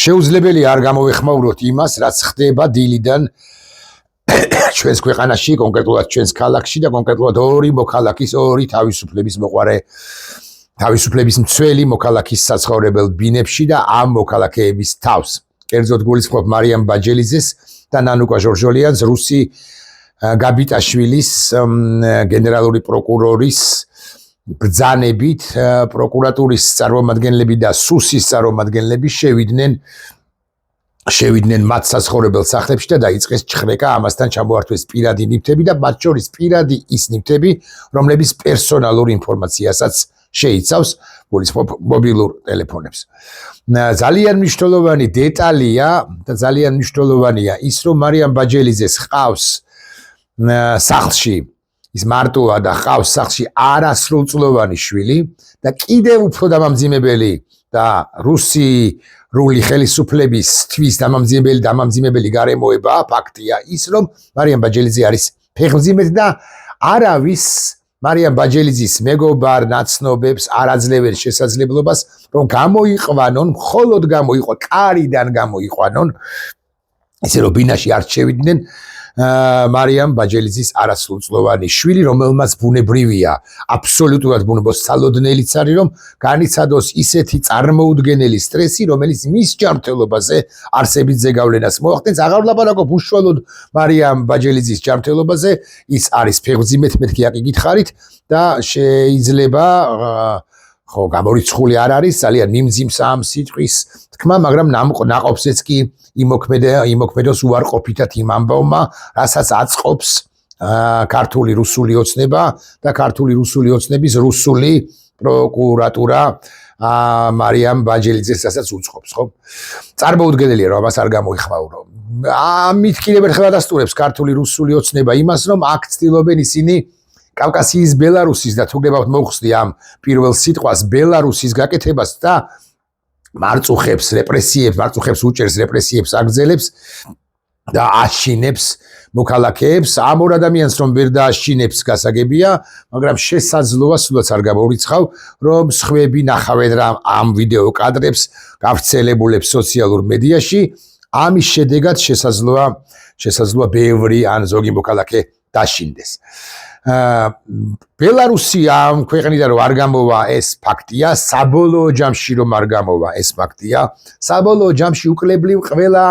შეუძლებელი არ გამოვეხმაუროთ იმას, რაც ხდება დილიდან ჩვენს ქვეყანაში, კონკრეტულად ჩვენს ქალაქში და კონკრეტულად ორი მოქალაქის, ორი თავისუფლების მოყვარე, თავისუფლების მცველი მოქალაქის საცხოვრებელ ბინებში და ამ მოქალაქეების თავს. კერძოდ გულისხმობ მარიამ ბაჯელიძეს და ნანუკა ჟორჟოლიანს, რუსი გაბიტაშვილის გენერალური პროკურორის ბრძანებით პროკურატურის წარმომადგენლები და სუსის წარმომადგენლები შევიდნენ მათ საცხოვრებელ სახლებში და დაიწყეს ჩხრეკა, ამასთან ჩამოართვეს პირადი ნივთები და მათ შორის პირადი ის ნივთები, რომლების პერსონალურ ინფორმაციასაც შეიცავს მობილურ ტელეფონებს. ძალიან მნიშვნელოვანი დეტალია და ძალიან მნიშვნელოვანია ის, რომ მარიამ ბაჯელიძეს ჰყავს სახლში ის მარტოა და ჰყავს სახლში არასრულწლოვანი შვილი და კიდევ უფრო დამამძიმებელი და რუსული ხელისუფლებისთვის დამამძიმებელი გარემოება ფაქტია ის, რომ მარიამ ბაჯელიძე არის ფეხმძიმედ და არავის მარიამ ბაჯელიძის მეგობარ ნაცნობებს არ აძლევენ შესაძლებლობას, რომ გამოიყვანონ, მხოლოდ კარიდან გამოიყვანონ, ისე რომ ბინაში არ შევიდნენ მარიამ ბაჯელიძის არასრულწლოვანი შვილი, რომელმაც ბუნებრივია, აბსოლუტურად სალოდნელიც არის, რომ განიცადოს ისეთი წარმოუდგენელი სტრესი, რომელიც მის ჯანმრთელობაზე არსებით ზეგავლენას მოახდენს. აღარ ვლაპარაკობ უშუალოდ მარიამ ბაჯელიძის ჯანმრთელობაზე, ის არის ფეხმძიმედ, მეთქი აკითხარით და შეიძლება გამორიცხული არ არის, ძალიან მიმძიმსა ამ სიტყვის თქმა, მაგრამ ნაყოფსეც კი იმოქმედოს უარყოფითად იმ ამბავმა, რასაც აწყობს ქართული რუსული ოცნება და ქართული რუსული ოცნების რუსული პროკურატურა მარიამ ბაჯელიძეს რასაც უწყობს, ხო? წარმოუდგენელია, რომ ამას არ გამოიხმაურო. ამით კიდევ ერთხელ ადასტურებს ქართული რუსული ოცნება იმას, რომ აქ ცდილობენ ისინი კავკასიის ბელარუსის და თუ გებავთ მოხსნი ამ პირველ სიტყვას ბელარუსის გაკეთებას და მარწუხებს უჭერს რეპრესიებს აგრძელებს და აშინებს მოქალაქეებს. ამ ორ ადამიანს რომ ვერ დააშინებს გასაგებია, მაგრამ შესაძლოა სულაც არ გამორიცხავ, რომ სხვები ნახავენ ამ ვიდეო კადრებს გავრცელებულებს სოციალურ მედიაში. ამის შედეგად შესაძლოა ბევრი ან ზოგი მოქალაქე დაშინდეს. ბელარუსი ამ ქვეყნიდან რომ არ გამოვა ეს ფაქტია, საბოლოო ჯამში რომ არ გამოვა ეს ფაქტია, საბოლოო ჯამში უკლებლივ ყველა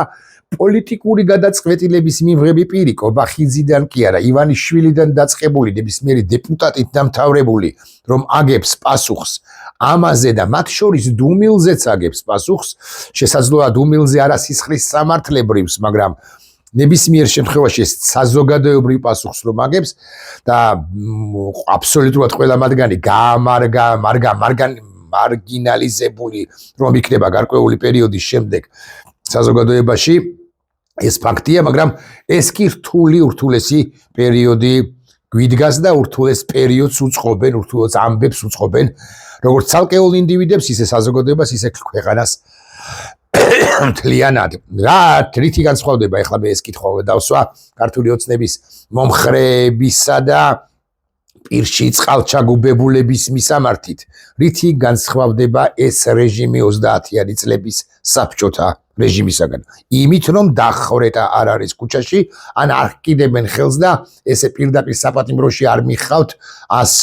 პოლიტიკური გადაწყვეტილების მიმღები პირი, კობახიძიდან კი არა, ივანიშვილიდან დაწყებული ნებისმიერი დეპუტატით დამთავრებული, რომ აგებს პასუხს ამაზე და მათ შორის დუმილზეც აგებს პასუხს, შესაძლოა დუმილზე არა სისხლის სამართლებრივს, მაგრამ ნებისმიერ შემთხვევაში საზოგადოებრივ პასუხს რომ აგებს და აბსოლუტურად ყველა მათგანი მარგინალიზებული რომ იქნება გარკვეული პერიოდის შემდეგ საზოგადოებაში, ეს ფაქტია, მაგრამ ეს კი ურთულესი პერიოდი გვიდგას და ურთულეს პერიოდს უწყობენ, ურთულეს ამბებს უწყობენ, როგორც ცალკეულ ინდივიდებს, ისე საზოგადოებას, ისე ქვეყანას მთლიანად. რითი განსხვავდება ეხლა მე ეს კითხვა დავსვა ქართული ოცნების მომხრეებისა და პირში წყალჩაგუბებულების მისამართით, რითი განსხვავდება ეს რეჟიმი 30-იანი წლების საბჭოთა რეჟიმისაგან? იმით, რომ დახვრეტა არ არის ქუჩაში, ან არ ჰკიდებენ ხელს და ესე პირდაპირ საპატიმროში არ მიხავთ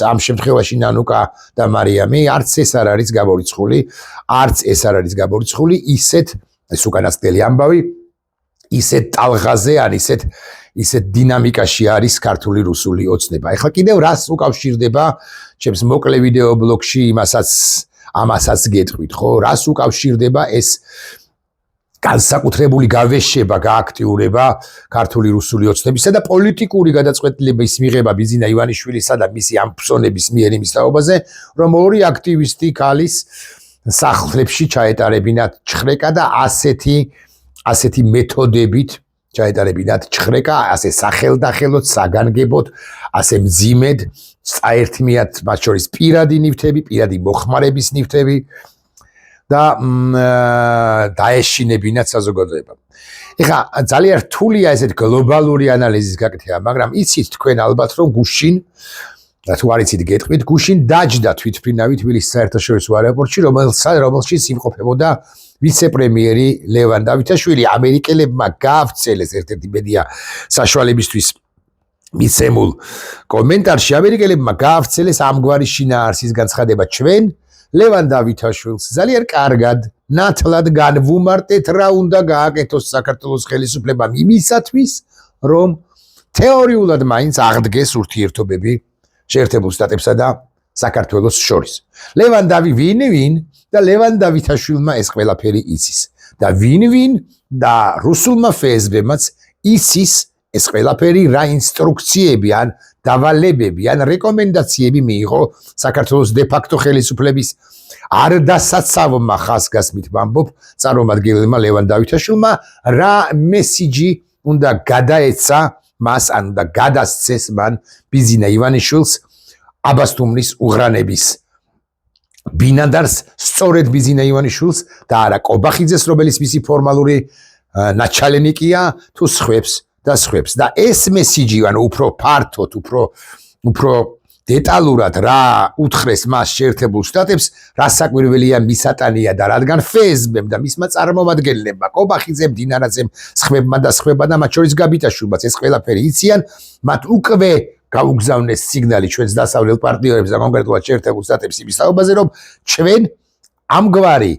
ამ შემთხვევაში ნანუკა და მარიამი, არც ეს არ არის გამორიცხული, ეს უკანასკნელი ამბავი, ისეთ ტალღაზე ან ისეთ დინამიკაში არის ქართული რუსული ოცნება. ეხლა კიდევ რას უკავშირდება ჩემს მოკლე ვიდეო ბლოგში ამასაც გეტყვით, ხო? რას უკავშირდება ეს განსაკუთრებული გავეშება, გააქტიურება ქართული რუსული ოცნებისა და პოლიტიკური გადაწყვეტილების მიღება ბიზინა ივანიშვილისა და მისი ამ ფსონების მიერ იმის თაობაზე, რომ ორი აქტივისტი ქალის სახლებში ჩაეტარებინათ ჩხრეკა და ასეთი მეთოდებით ჩაეტარებინათ ჩხრეკა, ასე სახელდახელოდ, საგანგებოდ, ასე მძიმედ წაერთმიათ მათ შორის პირადი ნივთები, პირადი მოხმარების ნივთები და დაეშინებინათ საზოგადოებამ. ეხლა ძალიან რთულია ესეთ გლობალური ანალიზის გაკეთება, მაგრამ იცით თქვენ ალბათ, რომ გუშინ, თუ არ იცით გეტყვით, გუშინ დაჯდა თვითმფრინავი თბილისის საერთაშორისო აეროპორტში, რომელშიც იმყოფებოდა ვიცე-პრემიერი ლევან დავითაშვილი ამერიკელებმა გაავრცელეს ერთ-ერთი მედია საშუალებისთვის მიცემულ კომენტარში ამერიკელებმა გაავრცელეს ამგვარი შინაარსის განცხადება ჩვენ ლევან დავითაშვილს ძალიან კარგად ნათლად განვუმარტეთ რა უნდა გააკეთოს საქართველოს ხელისუფლებამ იმისათვის რომ თეორიულად მაინც აღდგეს ურთიერთობები შეერთებულ შტატებსა და საქართველოს შორის ლევან ვინ და ლევან დავითაშვილმა ეს ყველაფერი იცის და ვინ და რუსულმა ფსბ-მაც იცის ეს ყველაფერი რა ინსტრუქციები ან დავალებები ან რეკომენდაციები მიიღო საქართველოს დე-ფაქტო ხელისუფლების არ დასაცავმა ხაზგასმით ვამბობ წარმომადგენელმა ლევან დავითაშვილმა რა მესიჯი უნდა გადაეცა მას ან უნდა გადასცეს მან ბიზინა ივანიშვილს აბასთუმნის უღრანების ბინადარს სწორედ ბიზინა ივანიშვილს და არა კობახიძეს რომელიც მისი ფორმალური ნაჩალენიკია თუ სხვებს და ეს მესიჯი ანუ უფრო ფართოდ უფრო დეტალურად რა უთხრეს მას შეერთებულ შტატებს რა საკვირველია მისატანია და რადგან ფსბ-მ და მისმა წარმომადგენლებმა კობახიძემ დინარაძემ სხვებმა და მათ შორის გაბიტაშვილმაც ეს ყველაფერი იციან მათ უკვე გაუგზავნეს სიგნალი ჩვენს დასავლელ პარტნიორებს და კონკრეტულად შეერთებულ შტატებს იმის თაობაზე რომ ჩვენ ამგვარი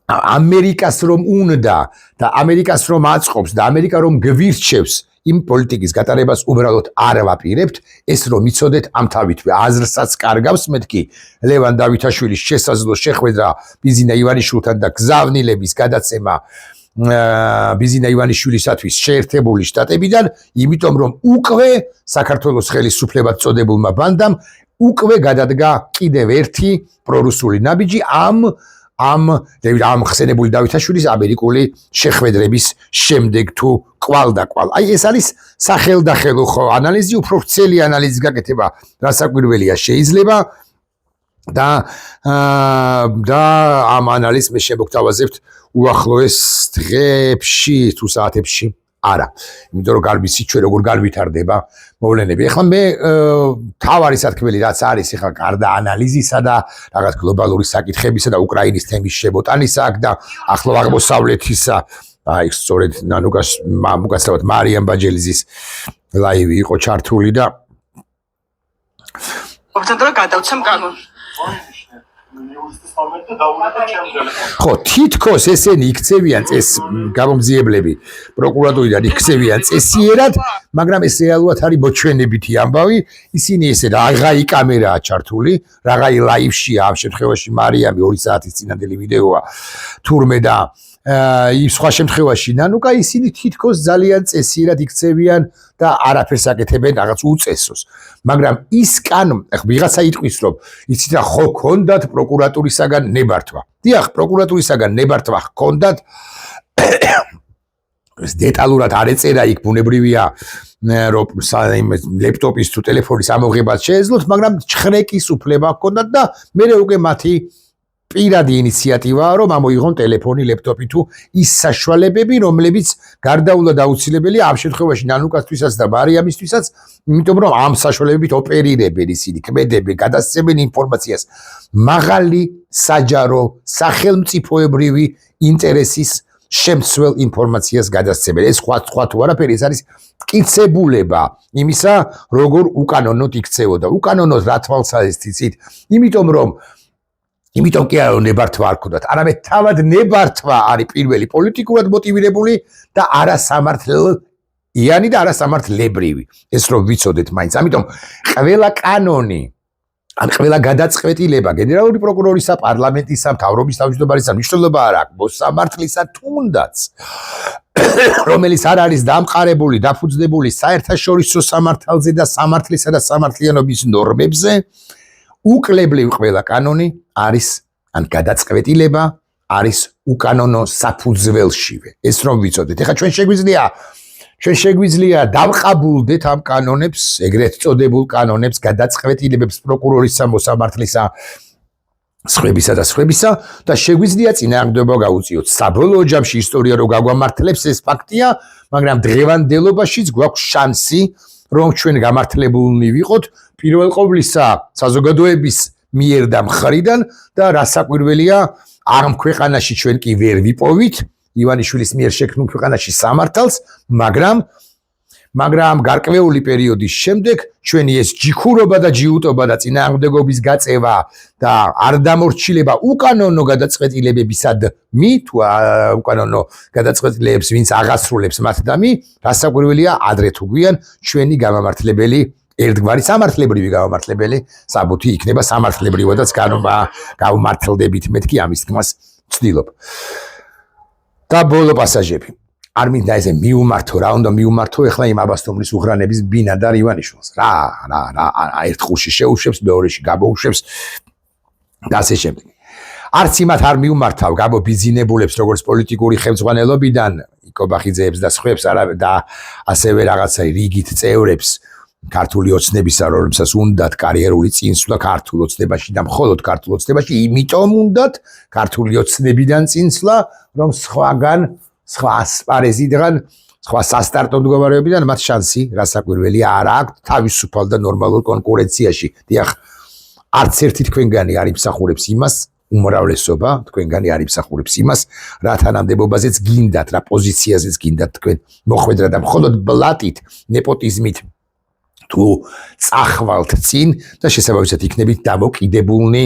ამერიკას რომ უნდა და ამერიკას რომ აწყობს და ამერიკა რომ გვირჩევს იმ პოლიტიკის გატარებას უბრალოდ არ ვაპირებთ ეს რომ იცოდეთ ამ თავითვე აზრსაც კარგავს მეთქი ლევან დავითაშვილის შესაძლო შეხვედრა ბიზინა ივანიშვილთან და გზავნილების გადაცემა ბიზინა ივანიშვილისათვის შეერთებული შტატებიდან იმიტომ რომ უკვე საქართველოს ხელისუფლებად წოდებულმა ბანდამ უკვე გადადგა კიდევ ერთი პრორუსული ნაბიჯი ამ ხსენებული დავითაშვილის ამერიკული შეხვედრების შემდეგ თუ კვალ. აი ეს არის სახელდახელო ანალიზი, უფრო ვრცელი ანალიზის გაკეთება რასაკვირველია შეიძლება და ამ ანალიზს მე შემოგთავაზებთ უახლოეს დღეებში თუ საათებში არა. იმიტომ რომ გარბისი ჩვენ როგორ განვითარდება მოვლენები. ეხლა მე თავარი სათქმელი რაც არის ეხლა გარდა ანალიზისა და რაღაც გლობალური საკითხებისა და უკრაინის თემის შემოტანისა აქ და ახლო აღმოსავლეთისა აი სწორედ ნანუკას მოგაცრავად მარიამ ბაჯელიძის ლაივი იყო ჩართული და ოფიციალურად გადავცემ კანონს. ხო, თითქოს ესენი იქცევიან წეს გამომძიებლები პროკურატურიდან იქცევიან წესიერად, მაგრამ ეს რეალურად არის მოჩვენებითი ამბავი. ისინი ესე რაღაცა კამერაა ჩართული, რაღაცა ლაივშია ამ შემთხვევაში მარიამი 2 საათის წინანდელი ვიდეოა თურმე და იმ სხვა შემთხვევაში ნანუკა ისინი თითქოს ძალიან წესიერად იქცევიან და არაფერს აკეთებენ რაღაც უწესოს. მაგრამ ის ვიღაცა იტყვის რომ იცით რა ხო ქონდათ პროკურატურისაგან ნებართვა. დიახ, პროკურატურისაგან ნებართვა ჰქონდათ. ეს დეტალურად არ ეწერა იქ ბუნებრივია რომ ლეპტოპის თუ ტელეფონის ამოღებაც შეეძლოთ, მაგრამ ჩხრეკის უფლება ჰქონდათ და მერე უკვე მათი პირადი ინიციატივაა რომ ამოიღონ ტელეფონი, ლეპტოპი თუ ის საშუალებები, რომლებიც გარდაულად აუცილებელია ამ შემთხვევაში ნანუკასთვისაც და მარიამისთვისაც, იმიტომ რომ ამ საშუალებებით ოპერირებენ ისინი, ქმედებენ, გადასცემენ ინფორმაციას მაღალი საჯარო სახელმწიფოებრივი ინტერესის შემცველ ინფორმაციას გადასცემენ. ეს სხვა თუ არაფერი, ეს არის მტკიცებულება იმისა, როგორ უკანონოდ იქცევოდა. უკანონოდ რა თვალსაზრისით? იმიტომ კი არა ნებართვა არ ქონდათ, არამედ თავად ნებართვა არის პირველი პოლიტიკურად მოტივირებული და არასამართლიანი და არასამართლებრივი. ეს რომ ვიცოდეთ მაინც. ამიტომ ყველა კანონი ან ყველა გადაწყვეტილება გენერალური პროკურორისა, პარლამენტისა, მთავრობის თავმჯდომარისა მნიშვნელობა არ აქვს მოსამართლისა თუნდაც რომელიც არ არის დამყარებული, დაფუძნებული საერთაშორისო სამართალზე და სამართლისა და სამართლიანობის ნორმებზე უკლებლივ ყველა კანონი არის ან გადაწყვეტილება არის უკანონო საფუძველშივე. ეს რომ ვიცოდეთ. ეხლა ჩვენ შეგვიძლია დავყაბულდეთ ამ კანონებს, ეგრეთ წოდებულ კანონებს, გადაწყვეტილებებს პროკურორისა, მოსამართლისა, სხვებისა და შეგვიძლია წინააღმდეგობა გავუწიოთ. საბოლოო ჯამში ისტორია რო გაგვამართლებს ეს ფაქტია, მაგრამ დღევანდელობაშიც გვაქვს შანსი რომ ჩვენ გამართლებულნი ვიყოთ პირველ ყოვლისა საზოგადოების მიერ და მხრიდან და რასაკვირველია ამ ქვეყანაში ჩვენ კი ვერ ვიპოვით ივანიშვილის მიერ შექმნილ ქვეყანაში სამართალს, მაგრამ გარკვეული პერიოდის შემდეგ ჩვენი ეს ჯიქურობა და ჯიუტობა და წინააღმდეგობის გაწევა და არ დამორჩილება უკანონო გადაწყვეტილებებისადმი თუ უკანონო გადაწყვეტილებებს ვინც აღასრულებს მათ დამი, გასაკვირველია ადრე თუ გვიან ჩვენი გამამართლებელი ერთგვარი სამართლებრივი გამამართლებელი საბუთი იქნება სამართლებრივადაც გავმართლდებით მეთქი ამის თქმას ვცდილობ. და ბოლო პასაჟები. არ მინდა ესე მიუმართო რა უნდა მიუმართო ეხლა იმ აბასთუმრის უღრანების ბინადარ ივანიშვილს. რა ერთ ხურში შეუშვებს, მეორეში გაბოუშვებს და ასე შემდეგ. არც იმათ არ მიუმართავ გაბო ბიზინებულებს როგორც პოლიტიკური ხელმძღვანელობიდან იკობახიძეებს და სხვებს და ასევე რაღაცა რიგით წევრებს ქართული ოცნებისა, რომელსაც უნდათ კარიერული წინსვლა ქართულ ოცნებაში და მხოლოდ ქართულ ოცნებაში, იმიტომ უნდათ ქართული ოცნებიდან წინსვლა, რომ სხვა ასპარეზიდან, სხვა სასტარტო მდგომარეობიდან მათ შანსი რასაკვირველია არ აქვს თავისუფალ და ნორმალურ კონკურენციაში. დიახ, არც ერთი თქვენგანი არ იმსახურებს იმას, უმრავლესობა თქვენგანი არ იმსახურებს იმას, რა თანამდებობაზეც გინდათ, რა პოზიციაზეც გინდათ თქვენ მოხვედრა და მხოლოდ ბლატით, ნეპოტიზმით თუ წახვალთ წინ და შესაბამისად იქნებით დამოკიდებულნი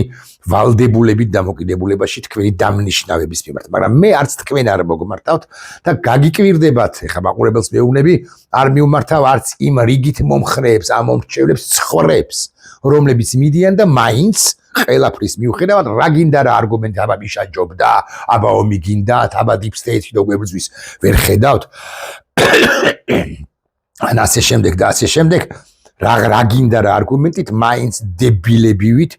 ვალდებულებით დამოკიდებულებაში თქვენი დამნიშნავების მიმართ. მაგრამ მე არც თქვენ არ მოგმართავთ და გაგიკვირდებათ, ეხლა მაყურებელს მეუბნები, არ მიუმართავ არც იმ რიგით მომხრეებს, ამ მომრჩევლებს, ცხვრებს, რომლებიც მიდიან და მაინც ყველაფრის მიუხედავად რა გინდა რა არგუმენტი, აბა მიშაჯობდა, აბა ომი გინდათ, აბა deep state და გვერდზვის ვერ ხედავთ. ან ასე შემდეგ და ასე შემდეგ რა გინდა რა არგუმენტით მაინც დებილებივით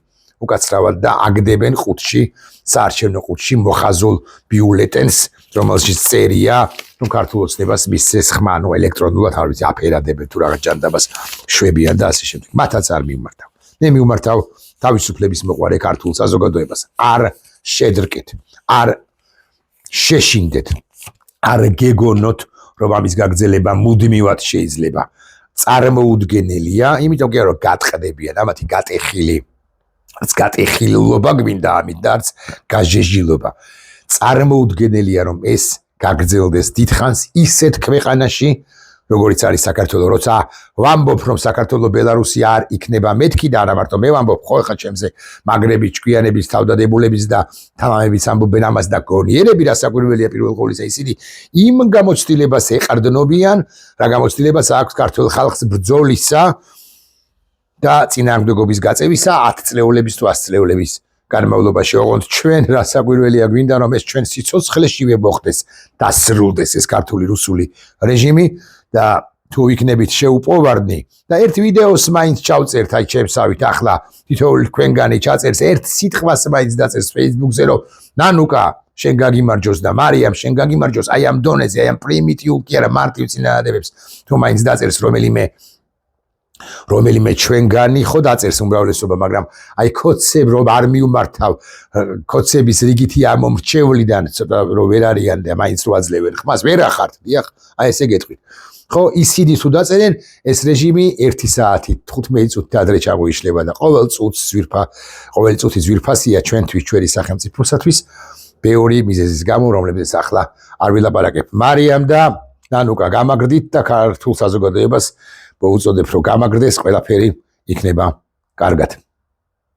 უკაცრავად და აგდებენ ხუთში საარჩევნო ხუთში მოხაზულ ბიულეტენს, რომელშიც წერია, რომ ქართულ ოცნებას მისცეს ხმა, ანუ ელექტრონულად არ ვიცი, აფერადებენ თუ რაღაც ჭანდაბას შვებიან და ასე შემდეგ. მათაც არ მიუმართავ. მე მიუმართავ თავისუფლების მოყვარე ქართულ საზოგადოებას. არ შედრკეთ, არ შეშინდეთ, არ გეგონოთ რომ ამის გაგრძელება მუდმივად შეიძლება. წარმოუდგენელია, იმიტომ კი რომ გატყდებიან ამათი გატეხილობა გვინდა ამით და არც გაჟეჟილობა. წარმოუდგენელია რომ ეს გაგრძელდეს დიდხანს ისეთ ქვეყანაში, როგორც არის საქართველო, როცა ვამბობ რომ საქართველო ბელარუსი არ იქნება მეთქი და არა მარტო მე ვამბობ, ხო ხა ჩემზე მაგრები, ჭკვიანების, თავდადებულების და თამამების ამბობენ ამას და გონიერები რასაკვირველია პირველ ყოვლისა ისინი იმ გამოცდილებას ეყრდნობიან, რა გამოცდილებას აქვს ქართულ ხალხს ბრძოლისა და წინააღმდეგობის გაწევისა 10 წლეულების თუ 100 წლეულების განმავლობაში. ოღონდ ჩვენ რასაკვირველია გვინდა რომ ეს ჩვენ სიცოცხლეშივე მოხდეს, დასრულდეს ეს ქართული რუსული რეჟიმი და თუ იქნებით შეუპოვარდნი და ერთ ვიდეოს მაინც ჩავწერთ აი ჩემსავით ახლა თითოეული თქვენგანი ჩაწერს ერთ სიტყვას მაინც დაწერს Facebook-ზე რომ ნანუკა შენ გაგიმარჯოს და მარიამ შენ გაგიმარჯოს აი ამ დონეზე აი ამ პრიმიტიულ კი არა მარტივ წინადადებებს თუ მაინც დაწერს რომელიმე ჩვენგანი ხო დაწერს უმრავლესობა, მაგრამ აი კოცებ რომ არ მიუმართავ კოცების რიგითი ამ მომრჩევლიდან ცოტა რომ ვერ არიან და მაინც რო აძლევენ ხმას ვერ ახართ, დიახ, აი ესე გეტყვით. ხო, ისინი თუ დაწერენ ეს რეჟიმი 1 საათით 15 წუთით ადრე ჩაგვიშლება და ყოველ წუთი ძვირფასია ჩვენთვის, ჩვენი სახელმწიფოსათვის ბევრი მიზეზის გამო, რომლებზეც ახლა არ ვილაპარაკებ. მარიამ და ნანუკა გამაგრდით და ქართულ საზოგადოებას მოუწოდებ რომ გამაგრდეს, ყველაფერი იქნება კარგად.